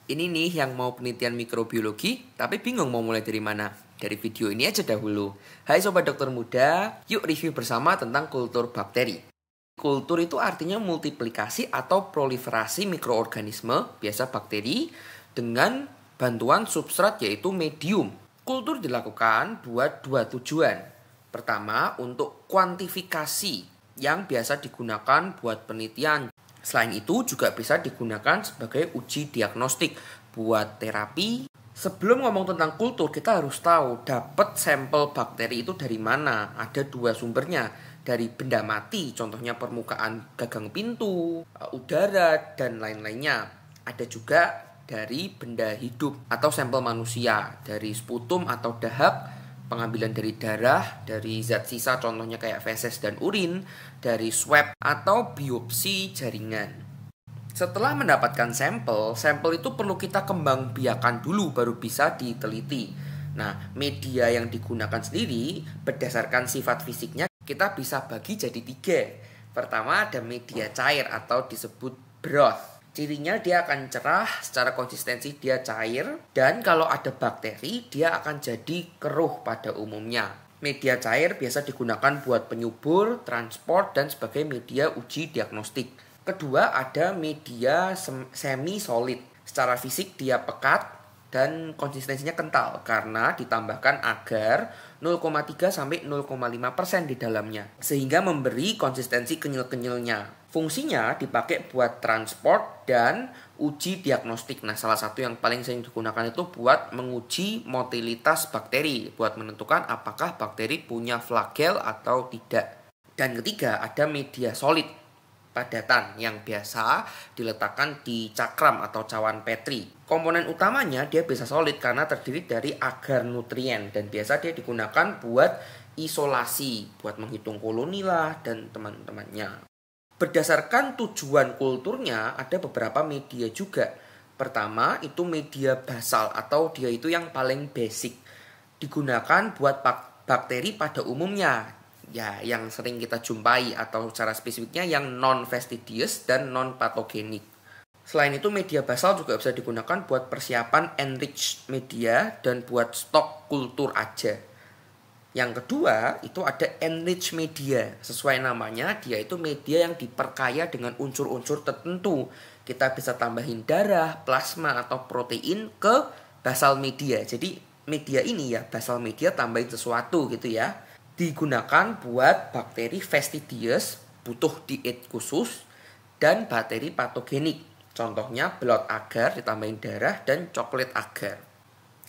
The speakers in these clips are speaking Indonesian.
Ini nih yang mau penelitian mikrobiologi, tapi bingung mau mulai dari mana. Dari video ini aja dahulu. Hai Sobat Dokter Muda, yuk review bersama tentang kultur bakteri. Kultur itu artinya multiplikasi atau proliferasi mikroorganisme, biasa bakteri, dengan bantuan substrat yaitu medium. Kultur dilakukan buat dua tujuan. Pertama, untuk kuantifikasi yang biasa digunakan buat penelitian. Selain itu juga bisa digunakan sebagai uji diagnostik buat terapi. Sebelum ngomong tentang kultur, kita harus tahu dapat sampel bakteri itu dari mana. Ada dua sumbernya, dari benda mati, contohnya permukaan gagang pintu, udara, dan lain-lainnya. Ada juga dari benda hidup atau sampel manusia, dari sputum atau dahak, pengambilan dari darah, dari zat sisa contohnya kayak feses dan urin, dari swab atau biopsi jaringan. Setelah mendapatkan sampel itu perlu kita kembang biakan dulu baru bisa diteliti. Nah, media yang digunakan sendiri berdasarkan sifat fisiknya kita bisa bagi jadi 3. Pertama ada media cair atau disebut broth. Cirinya dia akan cerah, secara konsistensi dia cair, dan kalau ada bakteri dia akan jadi keruh pada umumnya. Media cair biasa digunakan buat penyubur, transport, dan sebagai media uji diagnostik. Kedua ada media semi solid. Secara fisik dia pekat dan konsistensinya kental karena ditambahkan agar 0,3 sampai 0,5% di dalamnya, sehingga memberi konsistensi kenyal-kenyalnya. Fungsinya dipakai buat transport dan uji diagnostik. Nah, salah satu yang paling sering digunakan itu buat menguji motilitas bakteri, buat menentukan apakah bakteri punya flagel atau tidak. Dan ketiga, ada media solid padatan yang biasa diletakkan di cakram atau cawan Petri. Komponen utamanya dia bisa solid karena terdiri dari agar nutrien dan biasa dia digunakan buat isolasi, buat menghitung koloni lah dan teman-temannya. Berdasarkan tujuan kulturnya ada beberapa media juga. Pertama itu media basal atau dia itu yang paling basic. Digunakan buat bakteri pada umumnya. Ya, yang sering kita jumpai atau secara spesifiknya yang non-fastidious dan non-patogenik. Selain itu media basal juga bisa digunakan buat persiapan enriched media dan buat stok kultur aja. Yang kedua itu ada enriched media. Sesuai namanya dia itu media yang diperkaya dengan unsur-unsur tertentu. Kita bisa tambahin darah, plasma atau protein ke basal media. Jadi media ini ya basal media tambahin sesuatu gitu ya. Digunakan buat bakteri fastidious, butuh diet khusus, dan bakteri patogenik. Contohnya blood agar ditambahin darah dan coklat agar.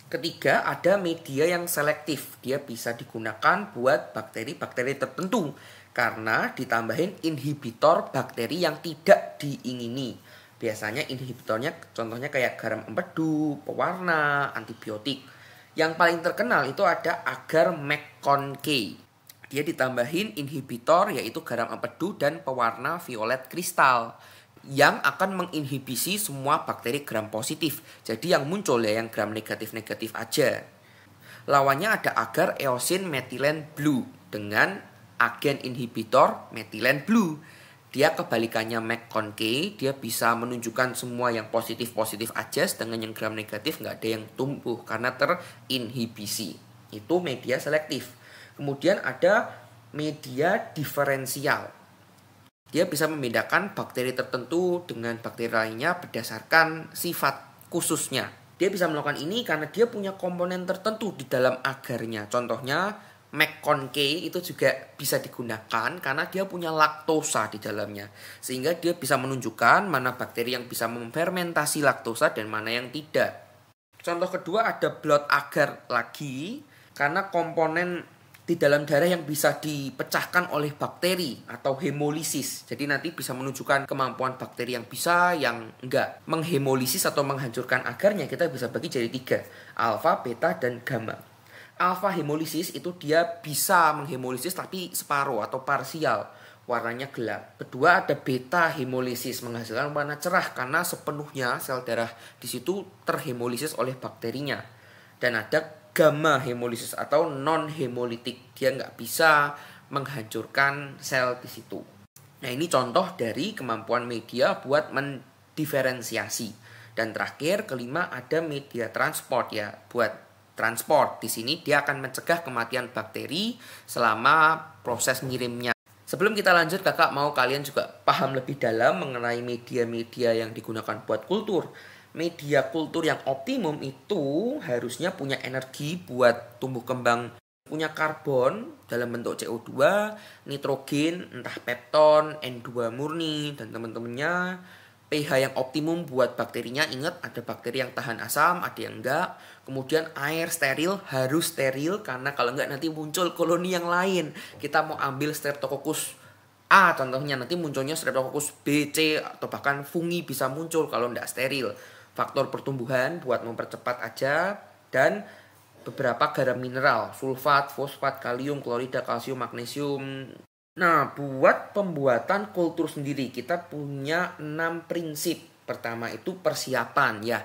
Ketiga ada media yang selektif. Dia bisa digunakan buat bakteri-bakteri tertentu karena ditambahin inhibitor bakteri yang tidak diingini. Biasanya inhibitornya contohnya kayak garam empedu, pewarna, antibiotik. Yang paling terkenal itu ada agar McConkey. Dia ditambahin inhibitor yaitu garam empedu dan pewarna violet kristal yang akan menginhibisi semua bakteri gram positif. Jadi yang muncul ya yang gram negatif-negatif aja. Lawannya ada agar eosin metilen blue dengan agen inhibitor metilen blue. Dia kebalikannya McConkey, dia bisa menunjukkan semua yang positif-positif aja, sedangkan yang gram negatif nggak ada yang tumbuh karena terinhibisi. Itu media selektif. Kemudian ada media diferensial. Dia bisa membedakan bakteri tertentu dengan bakteri lainnya berdasarkan sifat khususnya. Dia bisa melakukan ini karena dia punya komponen tertentu di dalam agarnya. Contohnya McConkey itu juga bisa digunakan karena dia punya laktosa di dalamnya. Sehingga dia bisa menunjukkan mana bakteri yang bisa memfermentasi laktosa dan mana yang tidak. Contoh kedua ada blood agar lagi karena komponen di dalam darah yang bisa dipecahkan oleh bakteri atau hemolisis. Jadi nanti bisa menunjukkan kemampuan bakteri yang bisa, yang enggak. Menghemolisis atau menghancurkan agarnya kita bisa bagi jadi 3. Alfa, beta, dan gamma. Alfa hemolisis itu dia bisa menghemolisis tapi separuh atau parsial. Warnanya gelap. Kedua ada beta hemolisis, menghasilkan warna cerah karena sepenuhnya sel darah di situ terhemolisis oleh bakterinya. Dan ada gamma hemolisis atau non hemolitik, dia nggak bisa menghancurkan sel di situ. Nah ini contoh dari kemampuan media buat mendiferensiasi. Dan terakhir, kelima ada media transport ya, buat transport. Di sini dia akan mencegah kematian bakteri selama proses ngirimnya. Sebelum kita lanjut, kakak mau kalian juga paham lebih dalam mengenai media-media yang digunakan buat kultur. Media kultur yang optimum itu harusnya punya energi buat tumbuh kembang, punya karbon dalam bentuk CO2, nitrogen, entah pepton, N2 murni, dan teman-temannya. pH yang optimum buat bakterinya, ingat ada bakteri yang tahan asam, ada yang enggak. Kemudian air steril, harus steril karena kalau enggak nanti muncul koloni yang lain. Kita mau ambil Streptococcus A contohnya, nanti munculnya Streptococcus B, C, atau bahkan fungi bisa muncul kalau enggak steril. Faktor pertumbuhan buat mempercepat aja, dan beberapa garam mineral, sulfat, fosfat, kalium, klorida, kalsium, magnesium. Nah, buat pembuatan kultur sendiri kita punya 6 prinsip. Pertama itu persiapan ya.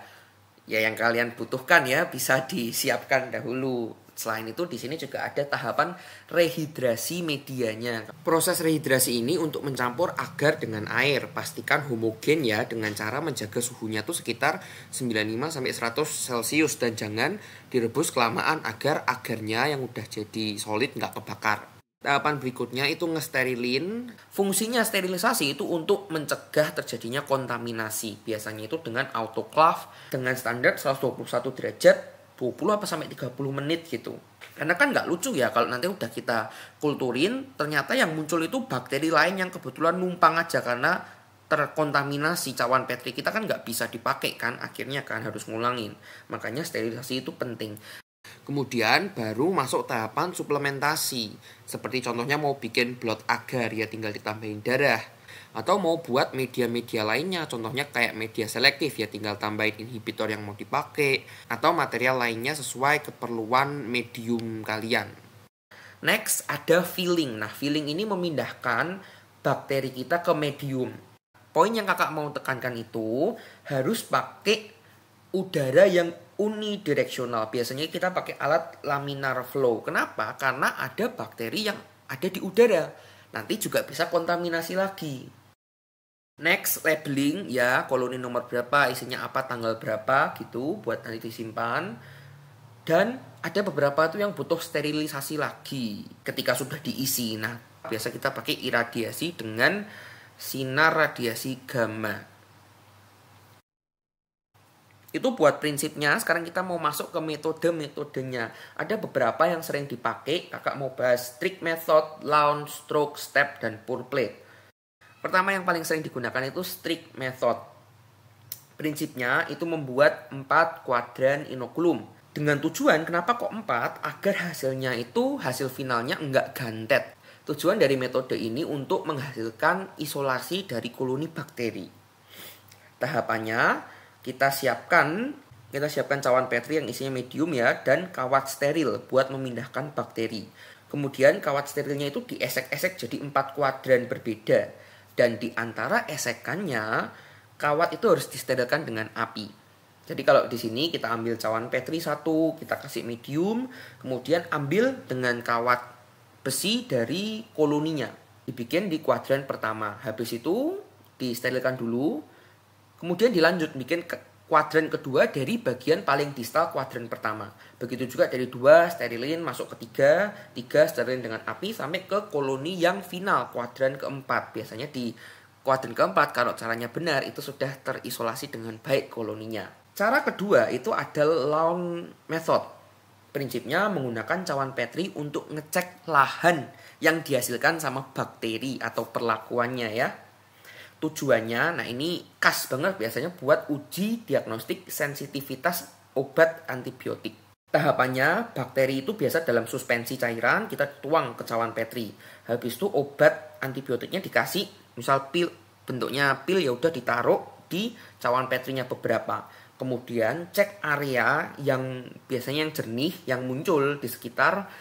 Ya yang kalian butuhkan ya, bisa disiapkan dahulu. Selain itu di sini juga ada tahapan rehidrasi medianya. Proses rehidrasi ini untuk mencampur agar dengan air. Pastikan homogen ya dengan cara menjaga suhunya tuh sekitar 95 sampai 100 Celcius dan jangan direbus kelamaan agar agarnya yang udah jadi solid nggak kebakar. Tahapan berikutnya itu ngesterilin. Fungsinya sterilisasi itu untuk mencegah terjadinya kontaminasi. Biasanya itu dengan autoclave dengan standar 121 derajat 20 apa sampai 30 menit gitu. Karena kan nggak lucu ya kalau nanti udah kita kulturin ternyata yang muncul itu bakteri lain yang kebetulan numpang aja karena terkontaminasi cawan Petri kita kan nggak bisa dipakai kan, akhirnya kan harus ngulangin. Makanya sterilisasi itu penting. Kemudian baru masuk tahapan suplementasi. Seperti contohnya mau bikin blood agar ya tinggal ditambahin darah. Atau mau buat media-media lainnya, contohnya kayak media selektif ya tinggal tambahin inhibitor yang mau dipakai. Atau material lainnya sesuai keperluan medium kalian. Next ada filling. Nah filling ini memindahkan bakteri kita ke medium. Poin yang kakak mau tekankan itu harus pakai udara yang unidireksional. Biasanya kita pakai alat laminar flow. Kenapa? Karena ada bakteri yang ada di udara. Nanti juga bisa kontaminasi lagi. Next, labeling ya, koloni nomor berapa, isinya apa, tanggal berapa gitu buat nanti disimpan. Dan ada beberapa itu yang butuh sterilisasi lagi ketika sudah diisi. Nah, biasa kita pakai iradiasi dengan sinar radiasi gamma. Itu buat prinsipnya. Sekarang kita mau masuk ke metodenya. Ada beberapa yang sering dipakai. Kakak mau bahas strict method, launch, stroke, step, dan pour plate. Pertama yang paling sering digunakan itu strict method. Prinsipnya itu membuat 4 kuadran inokulum. Dengan tujuan kenapa kok 4? Agar hasilnya itu hasil finalnya enggak gantet. Tujuan dari metode ini untuk menghasilkan isolasi dari koloni bakteri. Tahapannya kita siapkan cawan Petri yang isinya medium ya dan kawat steril buat memindahkan bakteri. Kemudian kawat sterilnya itu diesek-esek jadi 4 kuadran berbeda dan di antara esekannya kawat itu harus disterilkan dengan api. Jadi kalau di sini kita ambil cawan Petri 1, kita kasih medium, kemudian ambil dengan kawat besi dari koloninya. Dibikin di kuadran pertama. Habis itu disterilkan dulu. Kemudian dilanjut bikin kuadran kedua dari bagian paling distal kuadran pertama. Begitu juga dari 2 sterilin masuk ke 3 sterilin dengan api sampai ke koloni yang final kuadran keempat. Biasanya di kuadran keempat kalau caranya benar itu sudah terisolasi dengan baik koloninya. Cara kedua itu ada lawn method. Prinsipnya menggunakan cawan Petri untuk ngecek lahan yang dihasilkan sama bakteri atau perlakuannya ya. Tujuannya, nah ini khas banget biasanya buat uji diagnostik sensitivitas obat antibiotik. Tahapannya, bakteri itu biasa dalam suspensi cairan, kita tuang ke cawan Petri. Habis itu obat antibiotiknya dikasih, misal pil, bentuknya pil ya udah ditaruh di cawan Petrinya beberapa. Kemudian cek area yang biasanya yang jernih, yang muncul di sekitar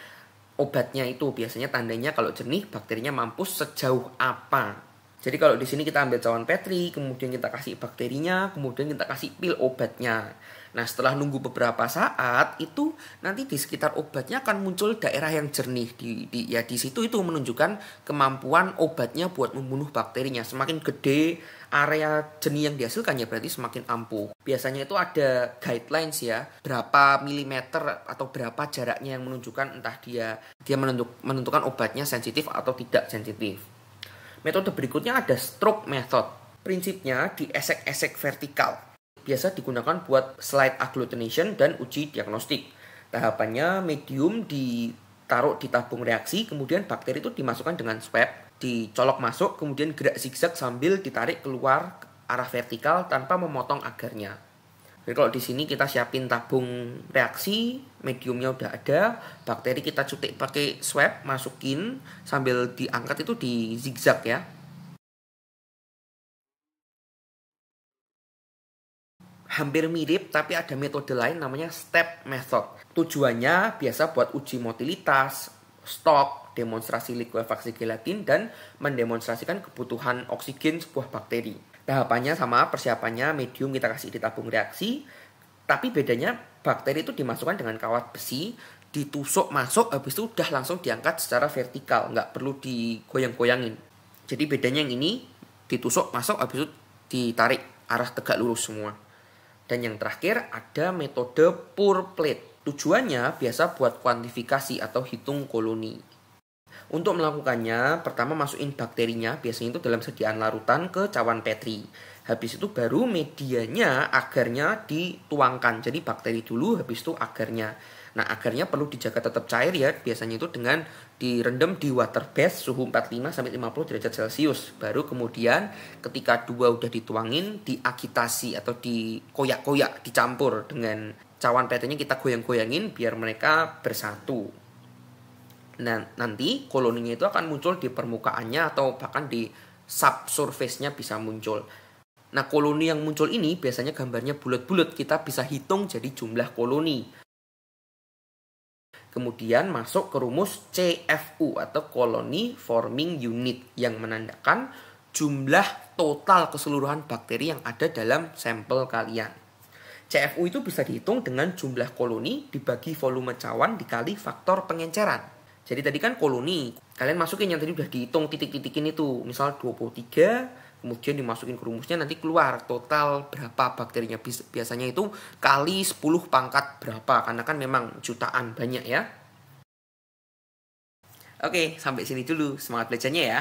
obatnya itu. Biasanya tandanya kalau jernih, bakterinya mampus sejauh apa. Jadi kalau di sini kita ambil cawan Petri, kemudian kita kasih bakterinya, kemudian kita kasih pil obatnya. Nah, setelah nunggu beberapa saat, itu nanti di sekitar obatnya akan muncul daerah yang jernih. Di situ itu menunjukkan kemampuan obatnya buat membunuh bakterinya. Semakin gede area jernih yang dihasilkan ya berarti semakin ampuh. Biasanya itu ada guidelines ya, berapa milimeter atau berapa jaraknya yang menunjukkan entah dia menentukan obatnya sensitif atau tidak sensitif. Metode berikutnya ada stroke method. Prinsipnya diesek-esek vertikal. Biasa digunakan buat slide agglutination dan uji diagnostik. Tahapannya medium ditaruh di tabung reaksi, kemudian bakteri itu dimasukkan dengan swab, dicolok masuk, kemudian gerak zigzag sambil ditarik keluar arah vertikal tanpa memotong agarnya. Jadi kalau di sini kita siapin tabung reaksi, mediumnya udah ada, bakteri kita cutik pakai swab, masukin sambil diangkat itu di zigzag ya. Hampir mirip tapi ada metode lain namanya step method. Tujuannya biasa buat uji motilitas, stok, demonstrasi likuifaksi gelatin, dan mendemonstrasikan kebutuhan oksigen sebuah bakteri. Tahapannya sama, persiapannya medium kita kasih di tabung reaksi, tapi bedanya bakteri itu dimasukkan dengan kawat besi, ditusuk masuk, habis itu udah langsung diangkat secara vertikal, nggak perlu digoyang-goyangin. Jadi bedanya yang ini ditusuk masuk, habis itu ditarik arah tegak lurus semua. Dan yang terakhir ada metode pour plate. Tujuannya biasa buat kuantifikasi atau hitung koloni. Untuk melakukannya, pertama masukin bakterinya, biasanya itu dalam sediaan larutan ke cawan Petri. Habis itu baru medianya, agarnya dituangkan. Jadi bakteri dulu, habis itu agarnya. Nah, agarnya perlu dijaga tetap cair ya, biasanya itu dengan direndam di water bath suhu 45-50 derajat Celcius. Baru kemudian ketika dua udah dituangin, diagitasi atau dikoyak-koyak, dicampur dengan cawan Petrinya kita goyang-goyangin biar mereka bersatu. Nah, nanti koloninya itu akan muncul di permukaannya atau bahkan di subsurface-nya bisa muncul. Nah, koloni yang muncul ini biasanya gambarnya bulat-bulat, kita bisa hitung jadi jumlah koloni. Kemudian masuk ke rumus CFU atau Colony Forming Unit yang menandakan jumlah total keseluruhan bakteri yang ada dalam sampel kalian. CFU itu bisa dihitung dengan jumlah koloni dibagi volume cawan dikali faktor pengenceran. Jadi tadi kan koloni, kalian masukin yang tadi udah dihitung titik-titikin itu, misal 23, kemudian dimasukin ke rumusnya nanti keluar total berapa bakterinya. Biasanya itu kali 10 pangkat berapa, karena kan memang jutaan banyak ya. Oke, sampai sini dulu. Semangat belajarnya ya.